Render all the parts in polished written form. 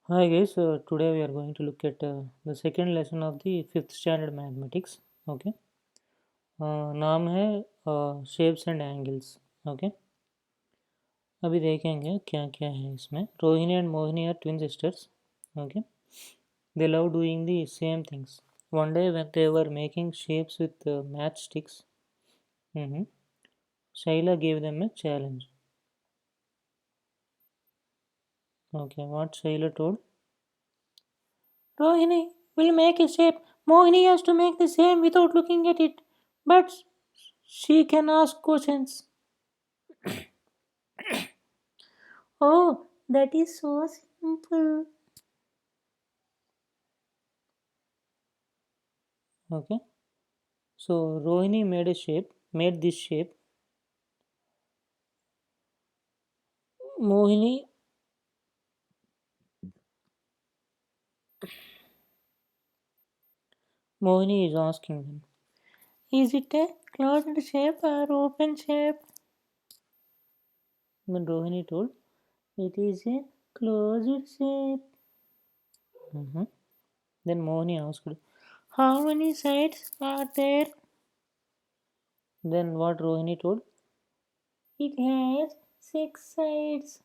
Hi guys, today we are going to look at the second lesson of the fifth standard mathematics. Okay, नाम है shapes and angles. Okay, अभी देखेंगे क्या क्या है इसमें. Rohini and Mohini are twin sisters. Okay, they love doing the same things. One day when they were making shapes with matchsticks, mhm, Shaila gave them a challenge. Okay, what Shaila told? Rohini will make a shape. Mohini has to make the same without looking at it. But she can ask questions. Oh, that is so simple. Okay. So Rohini made this shape. Mohini Mohini is asking them. Is it a closed shape or open shape? Then Rohini told, it is a closed shape. Mhm. Then Mohini asked, how many sides are there? Then what Rohini told? It has six sides.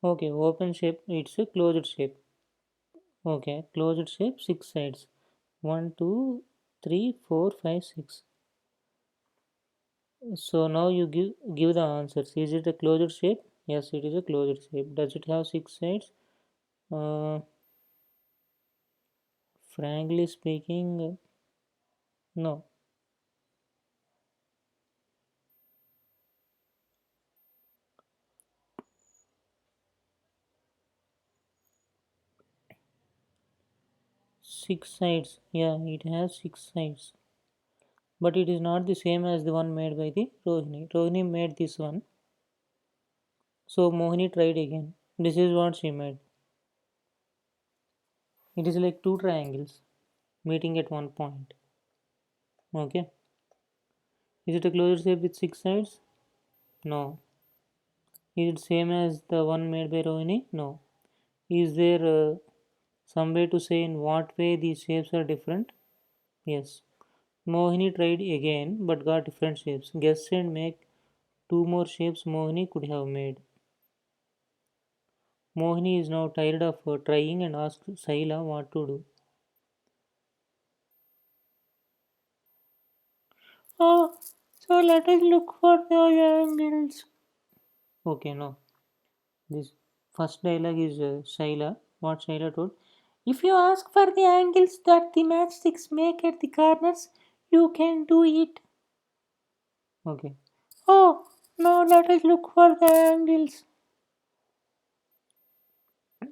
Okay, open shape, it's a closed shape. Okay, closed shape, six sides. One, two, three, four, five, six. So now you give the answers. Is it a closed shape? Yes, it is a closed shape. Does it have six sides? Uh, Frankly speaking, no. Six sides. Yeah, it has six sides. But it is not the same as the one made by the Rohini. Rohini made this one. So Mohini tried again. This is what she made. It is like two triangles meeting at one point. Okay. Is it a closed shape with six sides? No. Is it same as the one made by Rohini? No. Is there some way to say in what way these shapes are different? Yes. Mohini tried again but got different shapes. Guess and make two more shapes Mohini could have made. Mohini is now tired of trying and asks Saila what to do. Oh, so let us look for the angles. Okay, no. This first dialogue is Shaila. What Shaila told. If you ask for the angles that the matchsticks make at the corners, you can do it. Okay. Oh, now let us look for the angles.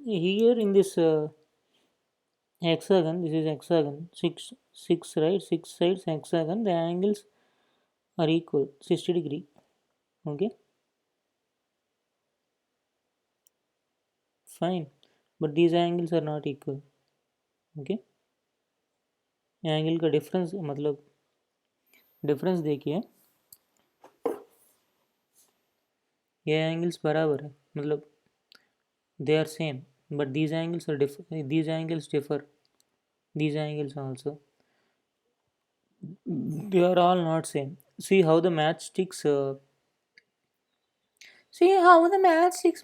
Here in this hexagon, this is hexagon. Six, right? Six sides hexagon. The angles are equal, 60 degree. Okay, fine. But these angles are not equal. Okay, angle का difference मतलब difference देखिए ये angles बराबर है मतलब they are same but these angles are different, these angles differ, these angles also they are all not same. See how the matchsticks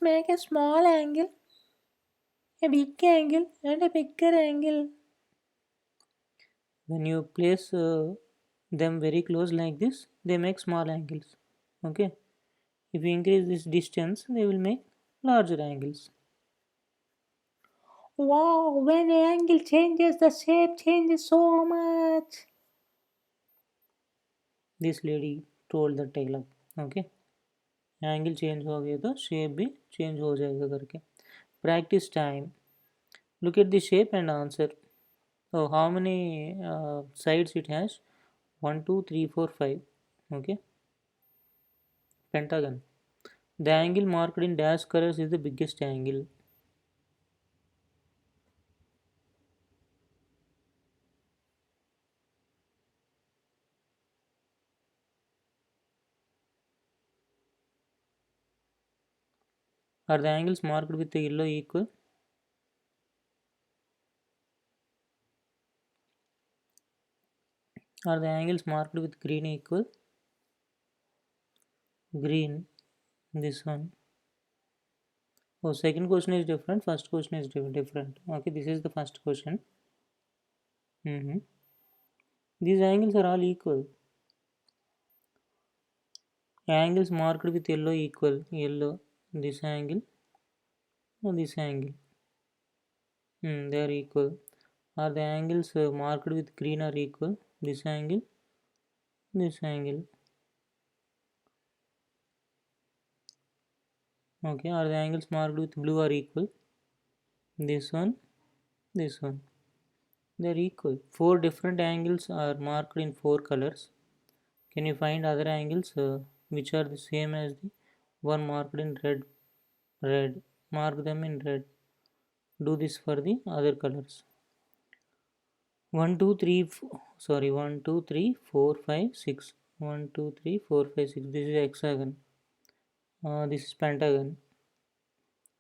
make a small angle, a big angle and a bigger angle. When you place them very close like this they make small angles. Okay, if you increase this distance they will make larger angles. Wow, when an angle changes, the shape changes so much. This lady told the dialogue. Okay, angle change हो गया तो shape भी change हो जाएगा करके. Practice time. Look at the shape and answer. How many sides it has? 1 2 3 4 5. Okay, pentagon. The angle marked in dash colors is the biggest angle. Are the angles marked with the yellow equal? Are the angles marked with green equal? Green, this one. Oh, second question is different. First question is different. Okay, this is the first question. These angles are all equal. Angles marked with yellow equal. Yellow, this angle, and this angle. They are equal. Are the angles marked with green are equal? This angle, this angle. Okay, are the angles marked with blue are equal? This one, this one. They are equal. Four different angles are marked in four colors. Can you find other angles which are the same as the one marked in red? Red. Mark them in red. Do this for the other colors. 1 2 3 sorry 1 2 3 4 5 6. 1 2 3 4 5 6. This is hexagon. This is pentagon.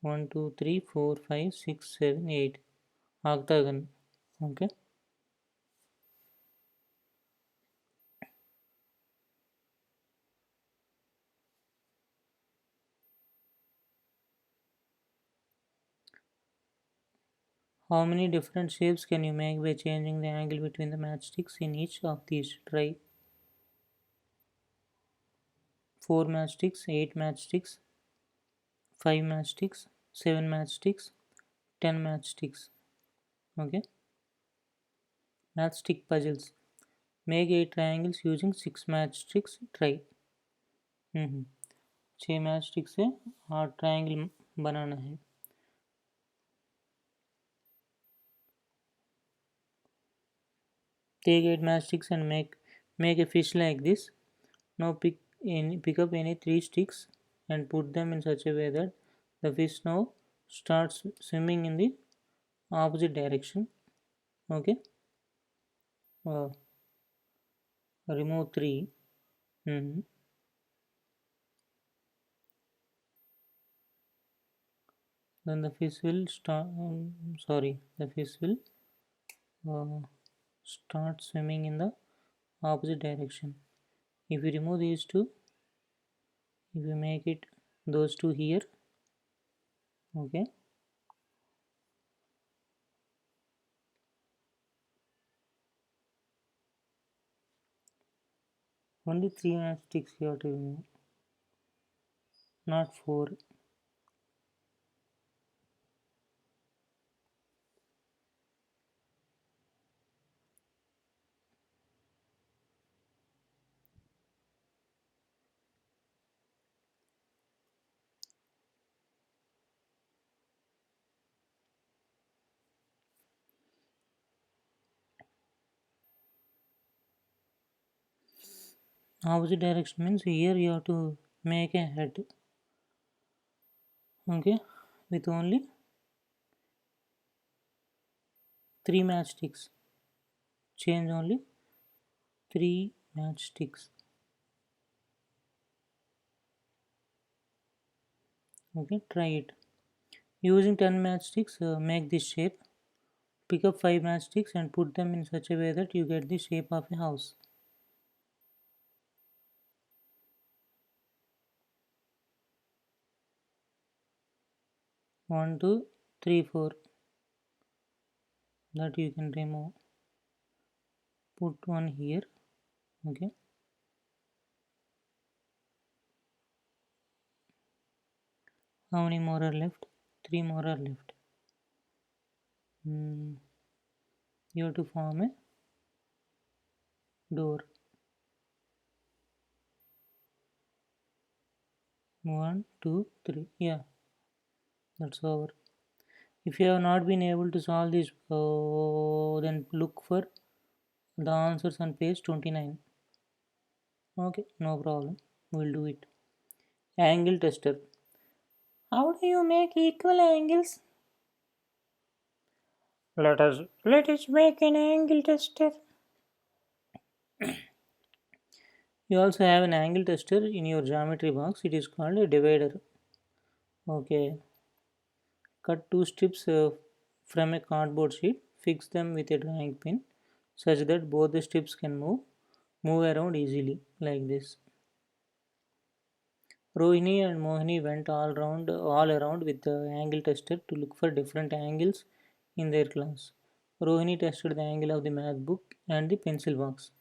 1 2 3 4 5 6 7 8. Octagon. Okay. How many different shapes can you make by changing the angle between the matchsticks in each of these? Try. 4 matchsticks, 8 matchsticks, 5 matchsticks, 7 matchsticks, 10 matchsticks. Okay. Matchstick puzzles. Make 8 triangles using 6 matchsticks. Try. 6 matchstick से 8 triangle बनाना है. Take 8 matchsticks and make a fish like this. Now pick up any 3 sticks and put them in such a way that the fish now starts swimming in the opposite direction. Okay. Remove 3. Then the fish will start. The fish will start swimming in the opposite direction. If you remove these two, if you make it those two here, okay, only 3 matchsticks you have to remove, not 4. Opposite direction means here you have to make a head, okay, with only 3 matchsticks. Change only 3 matchsticks. Okay, try it. Using 10 matchsticks, make this shape. Pick up 5 matchsticks and put them in such a way that you get the shape of a house. 1 2 3 4. That you can remove. Put one here. Okay. How many more are left? 3 more are left. You have to form a door. 1 2 3. Yeah, that's over. If you have not been able to solve this, then look for the answers on page 29. Okay, no problem. We'll do it. Angle tester. How do you make equal angles? Let us make an angle tester. You also have an angle tester in your geometry box. It is called a divider. Okay, cut two strips from a cardboard sheet. Fix them with a drawing pin such that both the strips can move around easily like this. Rohini and Mohini went all around with the angle tester to look for different angles in their class. Rohini tested the angle of the math book and the pencil box.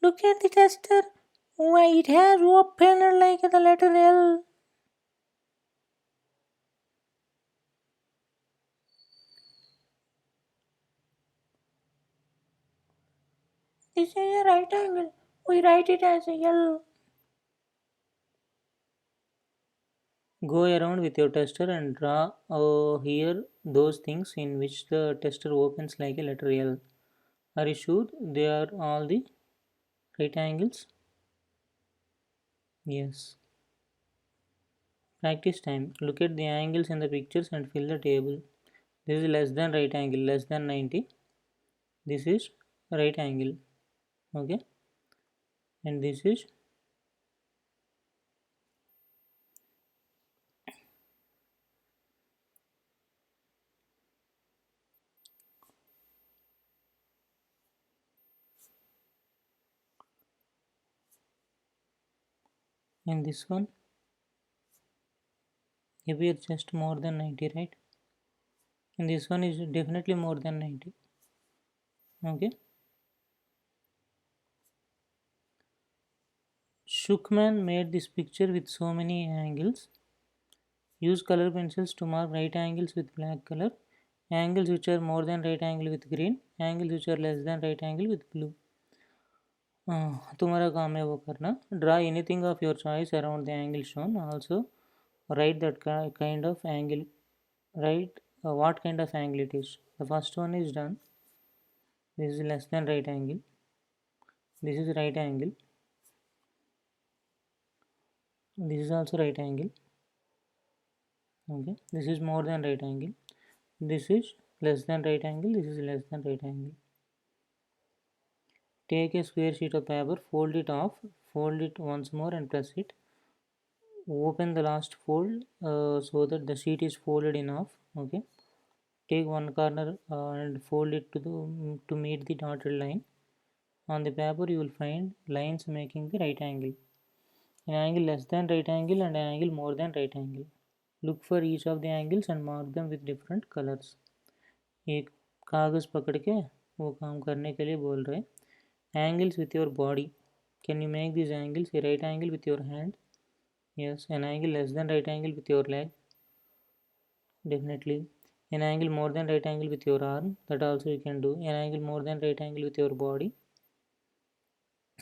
Look at the tester. Why it has opened like the letter L. This is a right angle. We write it as a L. Go around with your tester and draw here those things in which the tester opens like a letter L. Are you sure they are all the right angles? Yes. Practice time. Look at the angles in the pictures and fill the table. This is less than right angle, less than 90. This is right angle. Okay. And this is and this one appears just more than 90, right? And this one is definitely more than 90. Okay. Shukman made this picture with so many angles. Use color pencils to mark right angles with black color, angles which are more than right angle with green, angles which are less than right angle with blue. तुम्हारा काम है वो करना. Draw anything of your choice around the angle shown. Also write that kind of angle. Write what kind of angle it is. The first one is done. This is less than right angle. This is right angle. This is also right angle. Okay. This is more than right angle. This is less than right angle. This is less than right angle. Take a square sheet of paper, fold it off, fold it once more and press it. Open the last fold so that the sheet is folded in half. Okay. Take one corner and fold it to meet the dotted line. On the paper you will find lines making the right angle. An angle less than right angle and an angle more than right angle. Look for each of the angles and mark them with different colors. एक कागज़ पकड़ के वो काम करने के लिए बोल रहे हैं. Angles with your body. Can you make these angles? A right angle with your hand. Yes. An angle less than right angle with your leg. Definitely. An angle more than right angle with your arm. That also you can do. An angle more than right angle with your body.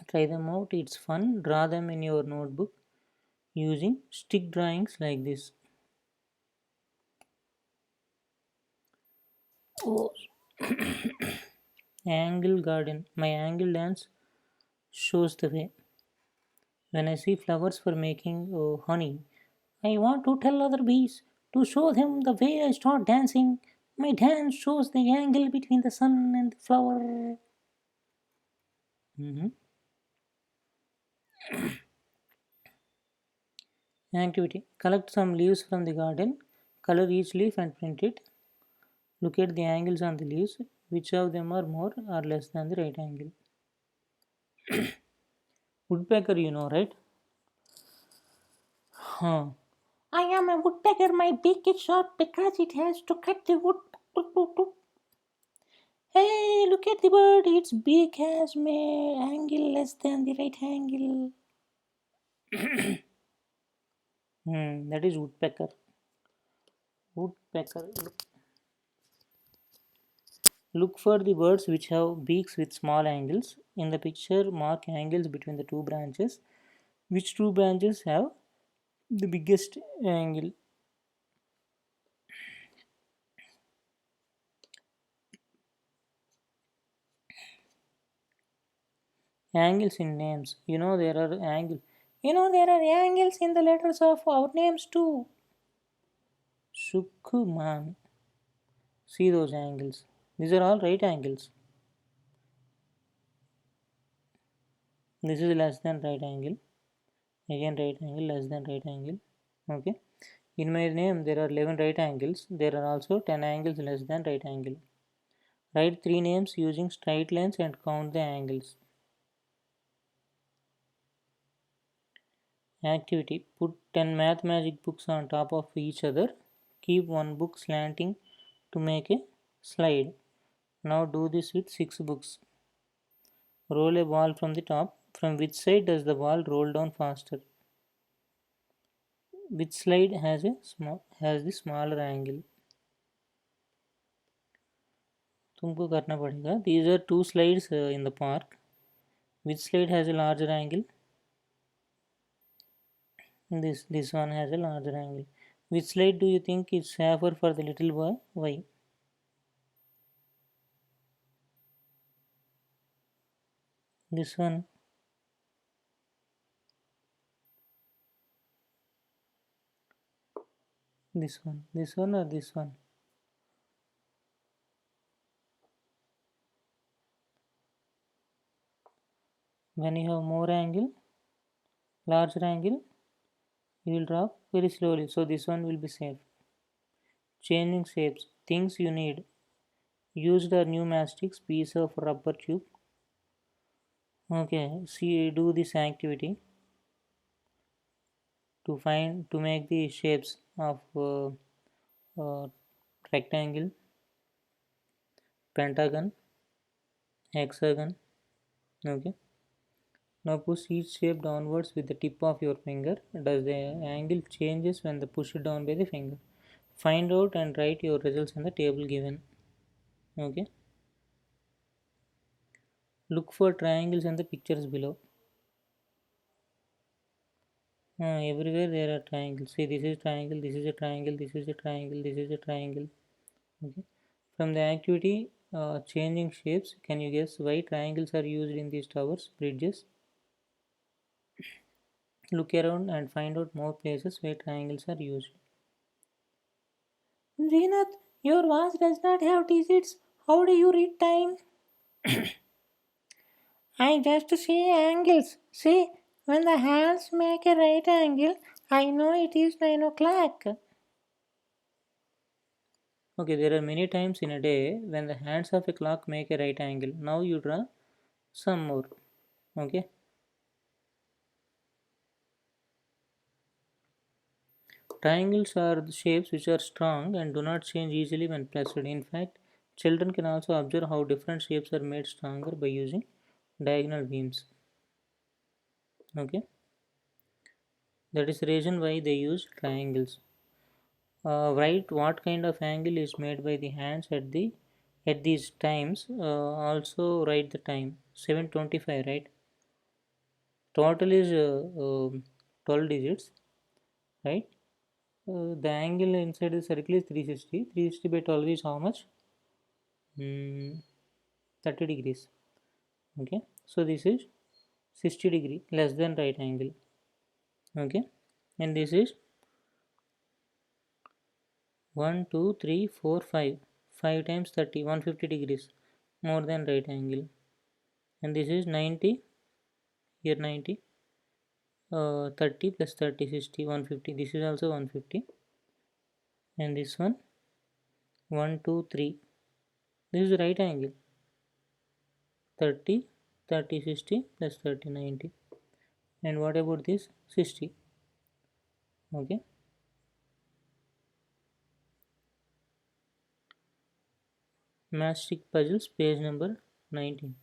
Try them out. It's fun. Draw them in your notebook using stick drawings like this. Oh, angle garden. My angle dance shows the way. When I see flowers for making honey, I want to tell other bees to show them the way I start dancing. My dance shows the angle between the sun and the flower. Mhm. Activity. Collect some leaves from the garden. Color each leaf and print it. Look at the angles on the leaves. Which of them are more or less than the right angle? Woodpecker, you know, right? Huh. I am a woodpecker. My beak is sharp because it has to cut the wood. Hey, look at the bird. Its beak has made angle less than the right angle. That is woodpecker. Woodpecker. Look for the birds which have beaks with small angles. In the picture, mark angles between the two branches. Which two branches have the biggest angle? Angles in names. There are angles. There are angles in the letters of our names too. Shukman. See those angles. These are all right angles. This is less than right angle. Again right angle, less than right angle. Okay. In my name there are 11 right angles. There are also 10 angles less than right angle. Write 3 names using straight lines and count the angles. Activity: put 10 math magic books on top of each other. Keep one book slanting to make a slide. Now do this with 6 books. Roll a ball from the top. From which side does the ball roll down faster? Which slide has the smaller angle? तुमको करना पड़ेगा. These are 2 slides in the park. Which slide has a larger angle? This one has a larger angle. Which slide do you think is safer for the little boy? Why? This one. This one. This one or this one? When you have more angle, larger angle, you will drop very slowly. So this one will be safe. Changing shapes. Things you need. Use the new mastics piece of rubber tube. Okay, see, do this activity to make the shapes of uh, rectangle, pentagon, hexagon. Okay. Now push each shape downwards with the tip of your finger. Does the angle changes when the push it down by the finger? Find out and write your results in the table given. Okay. Look for triangles in the pictures below. Everywhere there are triangles. See, this is triangle, this is a triangle, this is a triangle, this is a triangle. Okay. From the activity, changing shapes, can you guess why triangles are used in these towers, bridges? Look around and find out more places where triangles are used. Zenith, your watch does not have digits. How do you read time? I just see angles. See, when the hands make a right angle, I know it is 9 o'clock. Okay, there are many times in a day when the hands of a clock make a right angle. Now you draw some more. Okay. Triangles are the shapes which are strong and do not change easily when pressed. In fact, children can also observe how different shapes are made stronger by using diagonal beams. Okay, that is the reason why they use triangles. Write what kind of angle is made by the hands at these times. Also write the time 7:25. Right. Total is 12 digits. Right. The angle inside the circle is 360. 360 by 12 is how much? 30 degrees. Okay, so this is 60 degree less than right angle. Okay, and this is 1 2 3 4 5 5 times 30 150 degrees more than right angle. And this is 90, here 90, 30 plus 30 60 150. This is also 150. And this one 1 2 3, this is right angle. 30 30 60 plus 30 90. And what about this 60? Okay, matchstick puzzles page number 19.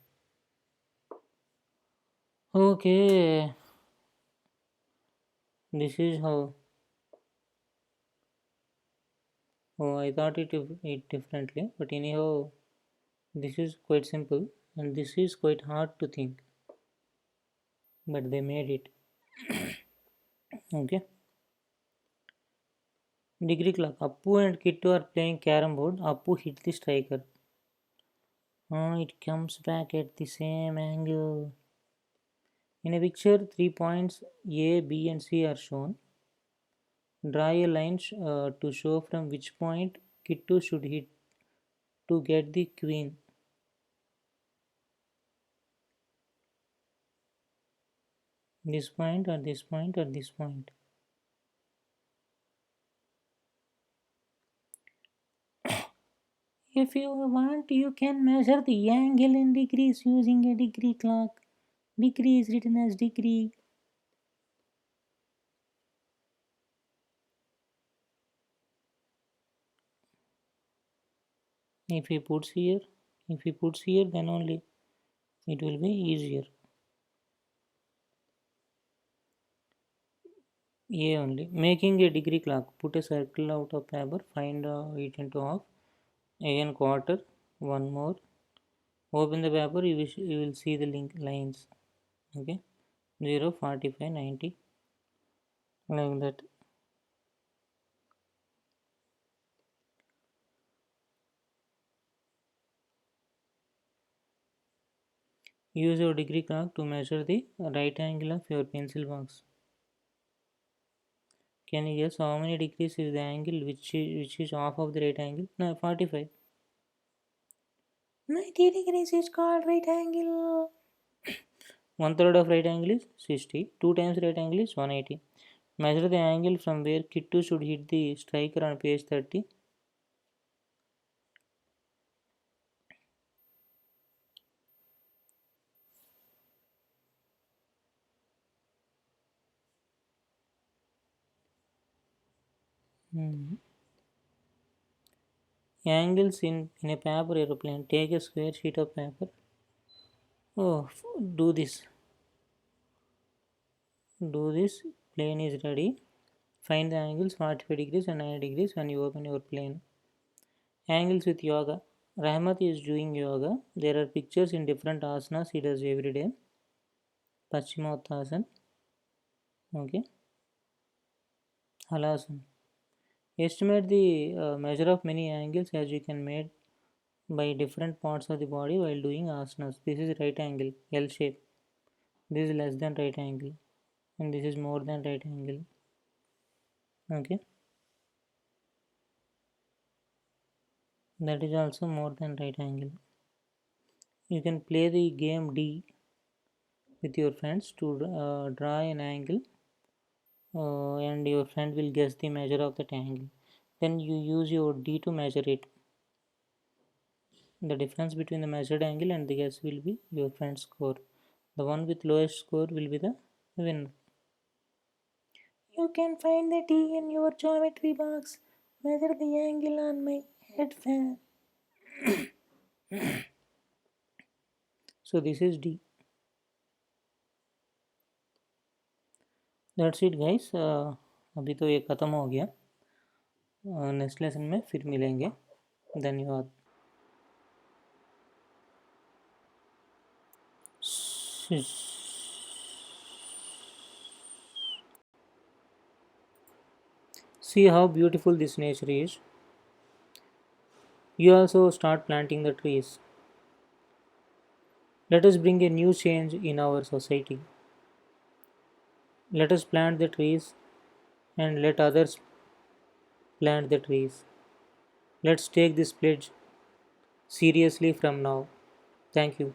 Okay, this is how. Oh, I thought it differently, but anyhow, this is quite simple and this is quite hard to think, but they made it. Okay. Degree clock. Appu and Kittu are playing carom board. Appu hit the striker. It comes back at the same angle. In a picture, 3 points A, B, and C are shown. Draw a line to show from which point Kittu should hit to get the queen. This point or this point or this point. If you want, you can measure the angle in degrees using a degree clock. Degree is written as degree. If he puts here, if he puts here, then only it will be easier. A only. Making a degree clock. Put a circle out of paper. Find it into half. Again quarter. One more. Open the paper. You will see the link lines. Okay. 0, 45, 90. Like that. Use your degree clock to measure the right angle of your pencil box. Can you guess how many degrees is the angle which is half of the right angle? No, 45. 90 degrees is called right angle. One third of right angle is 60. 2 times right angle is 180. Measure the angle from where kid 2 should hit the striker on page 30. Hmm. Angles in a paper aeroplane. Take a square sheet of paper. Oh, do this. Do this. Plane is ready. Find the angles 45 degrees and 90 degrees when you open your plane. Angles with yoga. Rahmat is doing yoga. There are pictures in different asanas he does every day. Paschimottanasana. Okay. Halasana. Estimate the measure of many angles as you can made by different parts of the body while doing asanas. This is right angle, L shape. This is less than right angle, and this is more than right angle. Okay, that is also more than right angle. You can play the game D with your friends to draw an angle, and your friend will guess the measure of that angle. Then you use your D to measure it. The difference between the measured angle and the guess will be your friend's score. The one with lowest score will be the winner. You can find the T in your geometry box. Measure the angle on my head fan. So this is D. That's it guys. अभी तो ये ख़त्म हो गया. Next lesson में फिर मिलेंगे. धन्यवाद. See how beautiful this nature is. You also start planting the trees. Let us bring a new change in our society. Let us plant the trees and let others plant the trees. Let's take this pledge seriously from now. Thank you.